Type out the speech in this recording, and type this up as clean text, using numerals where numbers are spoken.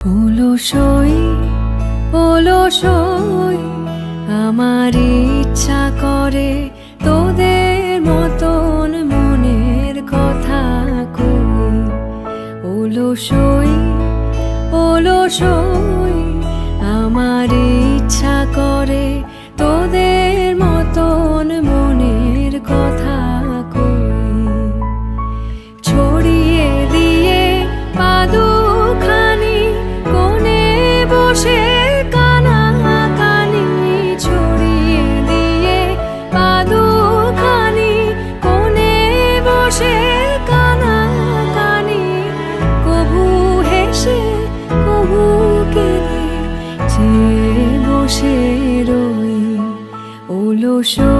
অলসই অলসই আমার ইচ্ছা করে তোদের মতন মনের কথা কই। অলসই অলসই আমার ইচ্ছা করে তোদের মতন মনের কথা কই। ছড়িয়ে দিয়ে পাদুখানি কোণে বসে কানাকানি, ছড়িয়ে দিয়ে পাদুখানি কোণে বসে কানাকানি, কভু হেসে কভু কেঁদে চেয়ে বসে রই। অলসই